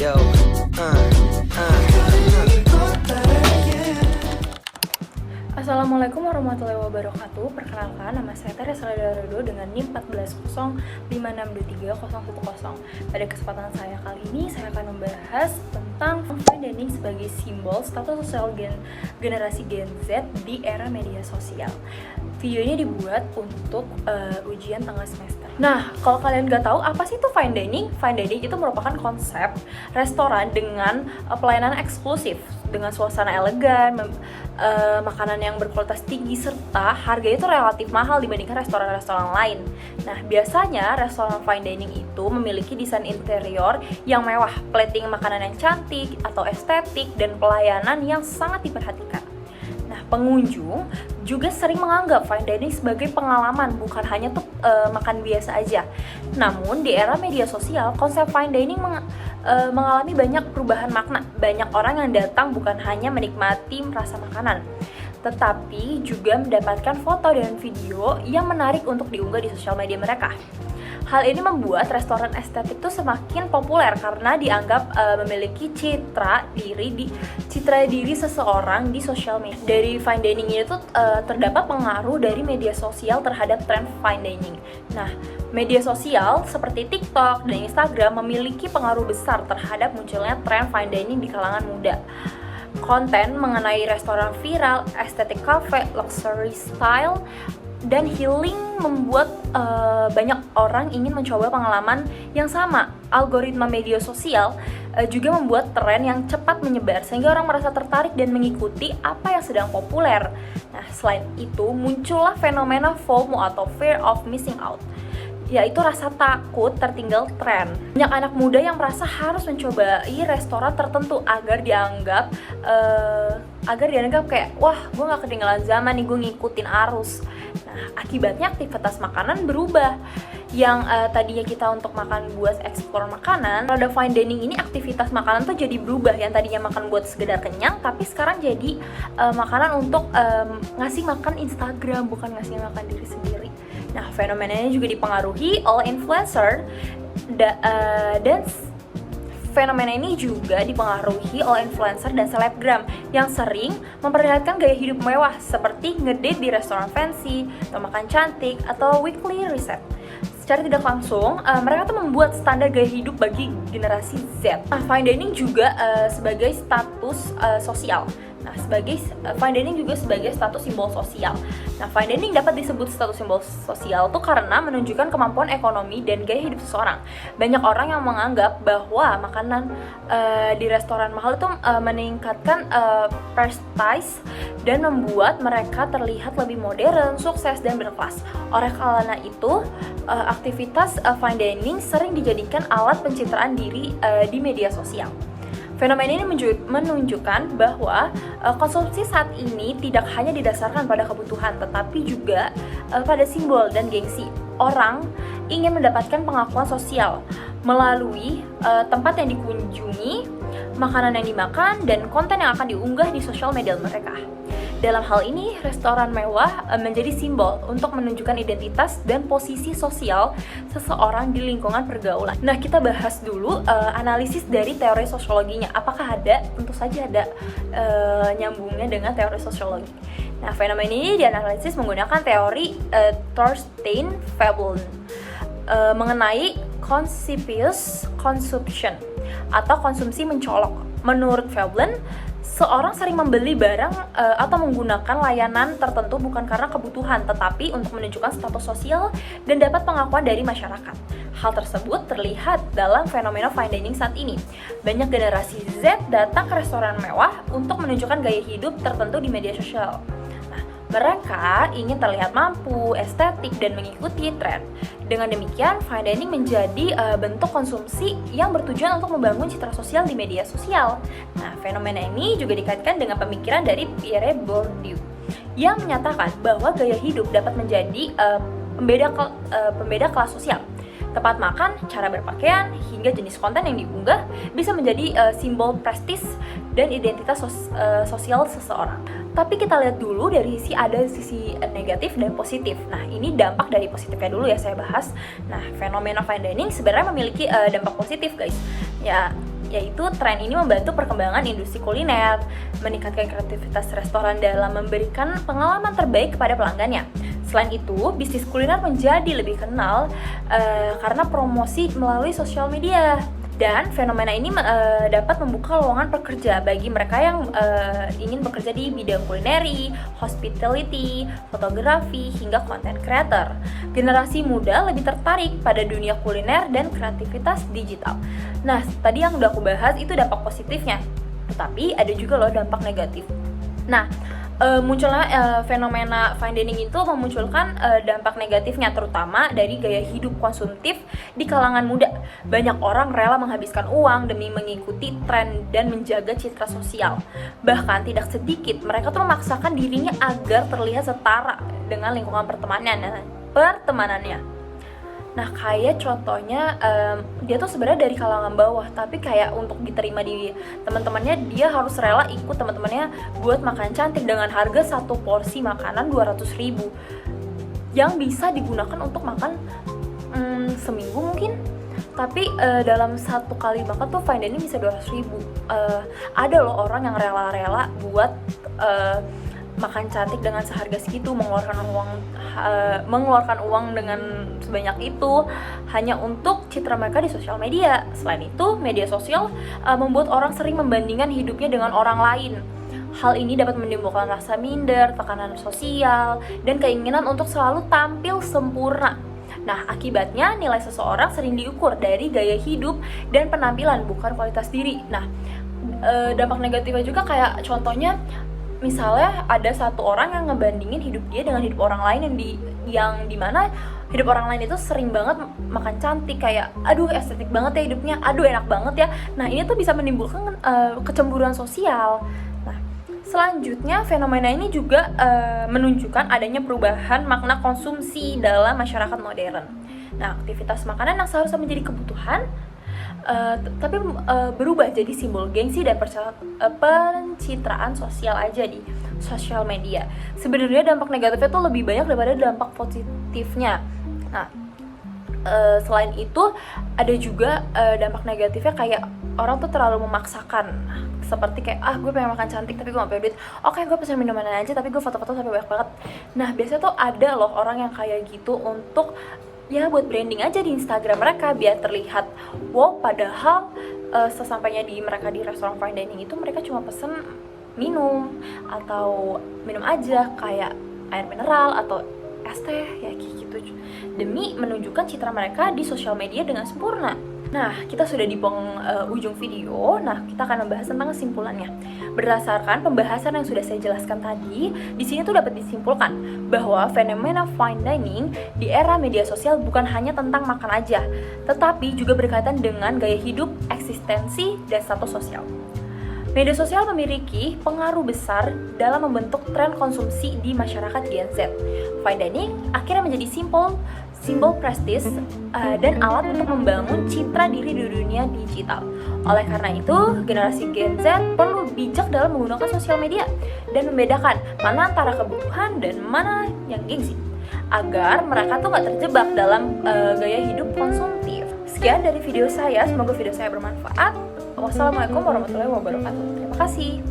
Yo, uh. Assalamualaikum warahmatullahi wabarakatuh. Perkenalkan, nama saya Teresa Darudo dengan NIM 140556231010. Pada kesempatan saya kali ini, saya akan membahas tentang fine dining sebagai simbol status sosial generasi Gen Z di era media sosial. Video ini dibuat untuk ujian tengah semester. Nah, kalau kalian nggak tahu apa sih itu fine dining? Fine dining itu merupakan konsep restoran dengan pelayanan eksklusif, dengan suasana elegan, makanan yang berkualitas tinggi, serta harganya itu relatif mahal dibandingkan restoran-restoran lain. Nah, biasanya restoran fine dining itu memiliki desain interior yang mewah, plating makanan yang cantik atau estetik, dan pelayanan yang sangat diperhatikan. Nah, pengunjung juga sering menganggap fine dining sebagai pengalaman, bukan hanya tuh makan biasa aja. Namun di era media sosial, konsep fine dining mengalami banyak perubahan makna. Banyak orang yang datang bukan hanya menikmati rasa makanan, tetapi juga mendapatkan foto dan video yang menarik untuk diunggah di sosial media mereka. Hal ini membuat restoran estetik itu semakin populer karena dianggap memiliki citra diri seseorang di sosial media. Dari fine dining ini tuh terdapat pengaruh dari media sosial terhadap tren fine dining. Nah, media sosial seperti TikTok dan Instagram memiliki pengaruh besar terhadap munculnya tren fine dining di kalangan muda. Konten mengenai restoran viral, estetik cafe, luxury style, dan healing membuat banyak orang ingin mencoba pengalaman yang sama. Algoritma media sosial juga membuat tren yang cepat menyebar sehingga orang merasa tertarik dan mengikuti apa yang sedang populer. Nah, selain itu muncullah fenomena FOMO atau fear of missing out, yaitu rasa takut tertinggal tren. Banyak anak muda yang merasa harus mencobai restoran tertentu agar dianggap kayak, wah, gue gak ketinggalan zaman nih, gue ngikutin arus. Nah, akibatnya aktivitas makanan berubah. Yang tadinya kita untuk makan buat eksplor makanan, pada fine dining ini aktivitas makanan tuh jadi berubah. Yang tadinya makan buat sekedar kenyang, tapi sekarang jadi makanan untuk ngasih makan Instagram, bukan ngasih makan diri sendiri. Nah, fenomenanya juga dipengaruhi oleh influencer dan fenomena ini juga dipengaruhi oleh influencer dan selebgram yang sering memperlihatkan gaya hidup mewah seperti ngedate di restoran fancy, atau makan cantik, atau weekly reset. Secara tidak langsung, mereka tuh membuat standar gaya hidup bagi generasi Z. Nah, fine dining juga sebagai status sosial. Nah, fine dining juga sebagai status simbol sosial. Nah, fine dining dapat disebut status simbol sosial tuh karena menunjukkan kemampuan ekonomi dan gaya hidup seseorang. Banyak orang yang menganggap bahwa makanan di restoran mahal itu meningkatkan prestige dan membuat mereka terlihat lebih modern, sukses, dan berkelas. Oleh karena itu, aktivitas fine dining sering dijadikan alat pencitraan diri di media sosial. Fenomena ini menunjukkan bahwa konsumsi saat ini tidak hanya didasarkan pada kebutuhan, tetapi juga pada simbol dan gengsi. Orang ingin mendapatkan pengakuan sosial melalui tempat yang dikunjungi, makanan yang dimakan, dan konten yang akan diunggah di sosial media mereka. Dalam hal ini, restoran mewah menjadi simbol untuk menunjukkan identitas dan posisi sosial seseorang di lingkungan pergaulan. Nah, kita bahas dulu analisis dari teori sosiologinya. Apakah ada? Tentu saja ada nyambungnya dengan teori sosiologi. Nah, fenomena ini dianalisis menggunakan teori Thorstein Veblen mengenai conspicuous consumption atau konsumsi mencolok. Menurut Veblen, seorang sering membeli barang atau menggunakan layanan tertentu bukan karena kebutuhan, tetapi untuk menunjukkan status sosial dan dapat pengakuan dari masyarakat. Hal tersebut terlihat dalam fenomena fine dining saat ini. Banyak generasi Z datang ke restoran mewah untuk menunjukkan gaya hidup tertentu di media sosial. Mereka ingin terlihat mampu, estetik, dan mengikuti tren. Dengan demikian, fine dining menjadi bentuk konsumsi yang bertujuan untuk membangun citra sosial di media sosial. Nah, fenomena ini juga dikaitkan dengan pemikiran dari Pierre Bourdieu yang menyatakan bahwa gaya hidup dapat menjadi pembeda kelas sosial. Tempat makan, cara berpakaian, hingga jenis konten yang diunggah bisa menjadi simbol prestis dan identitas sosial seseorang. Tapi kita lihat dulu dari sisi negatif dan positif. Nah, ini dampak dari positifnya dulu ya saya bahas. Nah, fenomena fine dining sebenarnya memiliki dampak positif, guys. Ya, yaitu tren ini membantu perkembangan industri kuliner, meningkatkan kreativitas restoran dalam memberikan pengalaman terbaik kepada pelanggannya. Selain itu, bisnis kuliner menjadi lebih kenal karena promosi melalui sosial media. Dan fenomena ini dapat membuka lowongan pekerja bagi mereka yang ingin bekerja di bidang kulineri, hospitality, fotografi, hingga content creator. Generasi muda lebih tertarik pada dunia kuliner dan kreativitas digital. Nah, tadi yang udah aku bahas itu dampak positifnya, tetapi ada juga loh dampak negatif. Nah, munculnya fenomena fine dining itu memunculkan dampak negatifnya, terutama dari gaya hidup konsumtif di kalangan muda. Banyak orang rela menghabiskan uang demi mengikuti tren dan menjaga citra sosial. Bahkan tidak sedikit mereka tuh memaksakan dirinya agar terlihat setara dengan lingkungan pertemanannya. Nah, kayak contohnya dia tuh sebenarnya dari kalangan bawah, tapi kayak untuk diterima di teman-temannya dia harus rela ikut teman-temannya buat makan cantik dengan harga satu porsi makanan 200.000 yang bisa digunakan untuk makan seminggu mungkin. Tapi dalam satu kali makan tuh fine dining bisa 200.000. Ada loh orang yang rela-rela buat makan cantik dengan seharga segitu, mengeluarkan uang dengan sebanyak itu hanya untuk citra mereka di sosial media. Selain itu, media sosial membuat orang sering membandingkan hidupnya dengan orang lain. Hal ini dapat menimbulkan rasa minder, tekanan sosial, dan keinginan untuk selalu tampil sempurna. Nah, akibatnya nilai seseorang sering diukur dari gaya hidup dan penampilan, bukan kualitas diri. Nah, dampak negatifnya juga kayak contohnya, misalnya ada satu orang yang ngebandingin hidup dia dengan hidup orang lain yang dimana hidup orang lain itu sering banget makan cantik, kayak aduh estetik banget ya hidupnya, aduh enak banget ya. Nah, ini tuh bisa menimbulkan kecemburuan sosial. Nah, selanjutnya fenomena ini juga menunjukkan adanya perubahan makna konsumsi dalam masyarakat modern. Nah, aktivitas makanan yang seharusnya menjadi kebutuhan tapi berubah jadi simbol gengsi dan pencitraan sosial aja di sosial media. Sebenarnya dampak negatifnya tuh lebih banyak daripada dampak positifnya. Nah, selain itu ada juga dampak negatifnya kayak orang tuh terlalu memaksakan, seperti kayak gue pengen makan cantik tapi gue gak punya duit, oke gue pesen minuman aja tapi gue foto-foto sampai banyak banget. Nah, biasanya tuh ada loh orang yang kayak gitu untuk ya buat branding aja di Instagram mereka biar terlihat wow, padahal sesampainya mereka di restoran fine dining itu mereka cuma pesen minum atau minum aja kayak air mineral atau es teh ya kayak gitu, demi menunjukkan citra mereka di sosial media dengan sempurna. Nah, kita sudah di ujung video. Nah, kita akan membahas tentang kesimpulannya. Berdasarkan pembahasan yang sudah saya jelaskan tadi, di sini tuh dapat disimpulkan bahwa fenomena fine dining di era media sosial bukan hanya tentang makan aja, tetapi juga berkaitan dengan gaya hidup, eksistensi, dan status sosial. Media sosial memiliki pengaruh besar dalam membentuk tren konsumsi di masyarakat Gen Z. Fine dining akhirnya menjadi simbol prestis dan alat untuk membangun citra diri di dunia digital. Oleh karena itu, generasi Gen Z perlu bijak dalam menggunakan sosial media dan membedakan mana antara kebutuhan dan mana yang gengsi, agar mereka tuh gak terjebak dalam gaya hidup konsumtif. Sekian dari video saya, semoga video saya bermanfaat. Wassalamualaikum warahmatullahi wabarakatuh. Terima kasih.